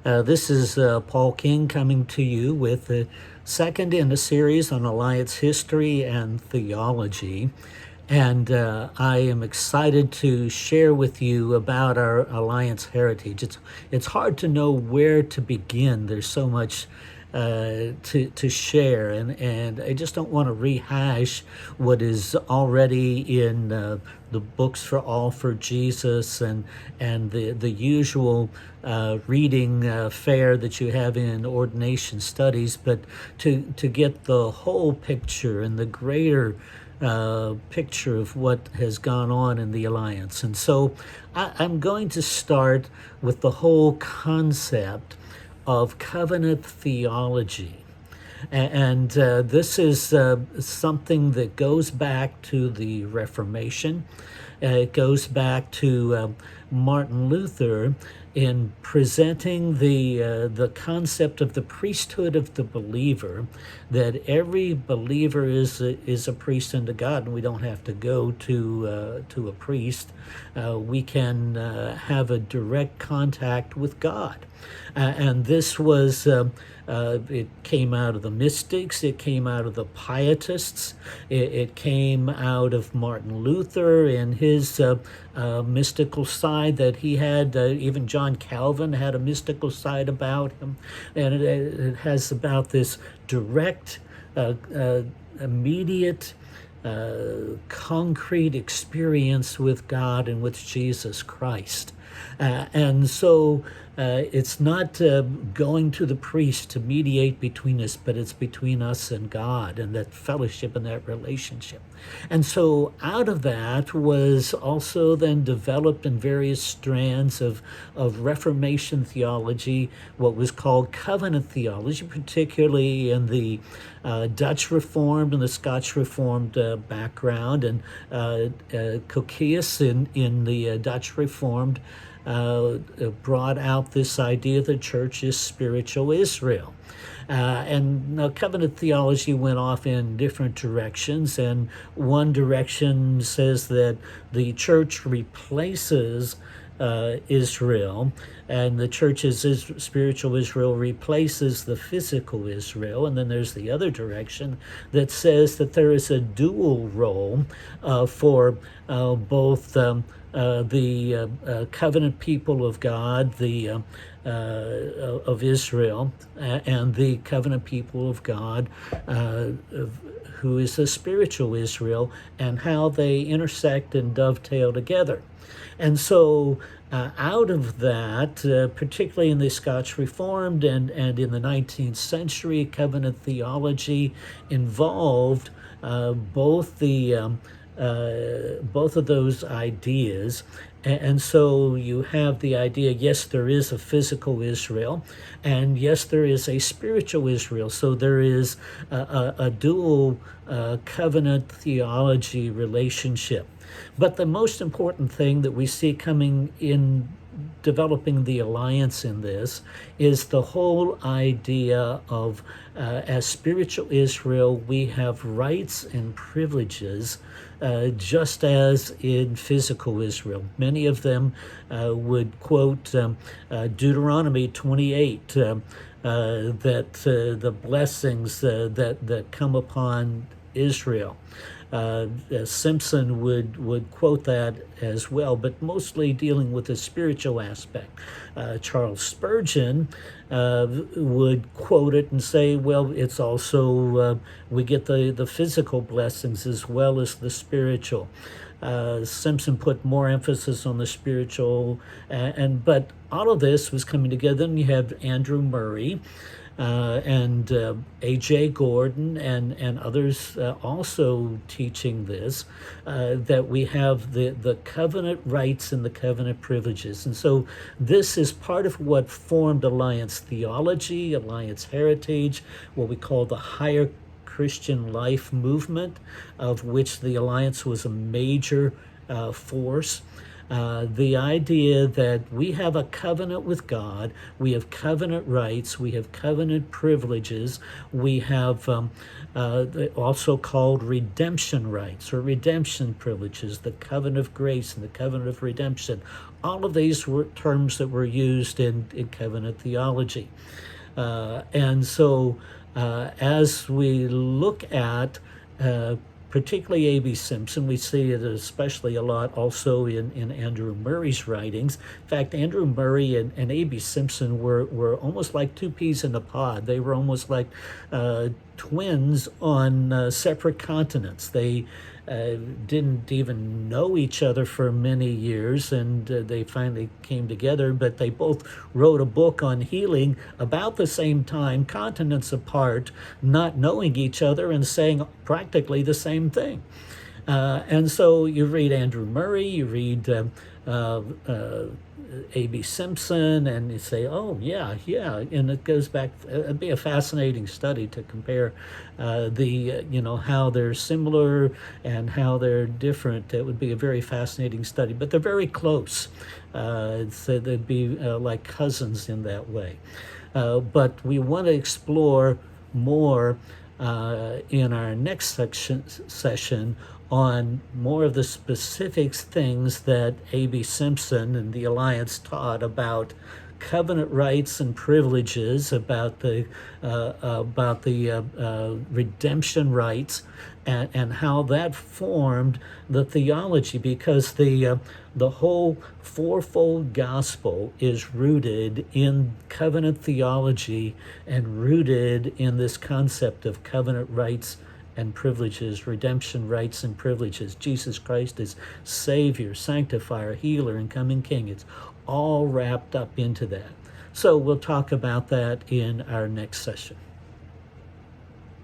This is Paul King coming to you with the second in a series on Alliance history and theology. And I am excited to share with you about our Alliance heritage. It's hard to know where to begin. There's so much to share, and I just don't want to rehash what is already in the books for All for Jesus and the usual reading fare that you have in ordination studies, but to get the whole picture and the greater picture of what has gone on in the Alliance. And so I'm going to start with the whole concept of covenant theology. And this is something that goes back to the Reformation. It goes back to Martin Luther in presenting the concept of the priesthood of the believer, that every believer is a priest unto God, and we don't have to go to a priest. We can have a direct contact with God. And this was, it came out of the mystics, it came out of the pietists, it came out of Martin Luther and his mystical side that he had. Even John Calvin had a mystical side about him. And it has about this direct, immediate, concrete experience with God and with Jesus Christ. And so it's not going to the priest to mediate between us, but it's between us and God, and that fellowship and that relationship. And so out of that was also then developed in various strands of Reformation theology, what was called Covenant Theology, particularly in the Dutch Reformed and the Scotch Reformed background, and Cocceius in the Dutch Reformed brought out this idea that the church is spiritual Israel. And now covenant theology went off in different directions, and one direction says that the church replaces Israel, and the church's spiritual Israel replaces the physical Israel. And then there's the other direction that says that there is a dual role for both the covenant people of God, the of Israel, and the covenant people of God, who is the spiritual Israel, and how they intersect and dovetail together. And so out of that, particularly in the Scotch Reformed and in the 19th century, covenant theology involved both of those ideas. And so you have the idea, yes, there is a physical Israel, and yes, there is a spiritual Israel. So there is a dual covenant theology relationship. But the most important thing that we see coming in developing the Alliance in this is the whole idea of as spiritual Israel, we have rights and privileges just as in physical Israel. Many of them would quote Deuteronomy 28, that the blessings that come upon Israel. Simpson would quote that as well, but mostly dealing with the spiritual aspect. Charles Spurgeon would quote it and say, well, it's also, we get the physical blessings as well as the spiritual. Simpson put more emphasis on the spiritual, but all of this was coming together. And you have Andrew Murray, and A.J. Gordon and others also teaching this, that we have the covenant rights and the covenant privileges. And so this is part of what formed Alliance Theology, Alliance Heritage, what we call the higher Christian life movement, of which the Alliance was a major force. The idea that we have a covenant with God, we have covenant rights, we have covenant privileges, we have also called redemption rights or redemption privileges, the covenant of grace and the covenant of redemption. All of these were terms that were used in covenant theology. And so as we look at particularly A.B. Simpson, we see it especially a lot also in Andrew Murray's writings. In fact, Andrew Murray and A.B. Simpson were almost like two peas in a pod. They were almost like twins on separate continents. They didn't even know each other for many years, and they finally came together, but they both wrote a book on healing about the same time, continents apart, not knowing each other and saying practically the same thing. And so you read Andrew Murray, you read A.B. Simpson, and you say, oh, yeah, and it goes back, it'd be a fascinating study to compare how they're similar and how they're different. It would be a very fascinating study, but they're very close. So they'd be like cousins in that way. But we want to explore more in our next session on more of the specifics things that A.B. Simpson and the Alliance taught about covenant rights and privileges, about the redemption rights, and how that formed the theology, because the whole fourfold gospel is rooted in covenant theology and rooted in this concept of covenant rights and privileges, redemption rights and privileges. Jesus Christ is Savior, Sanctifier, Healer, and Coming King. It's all wrapped up into that. So we'll talk about that in our next session.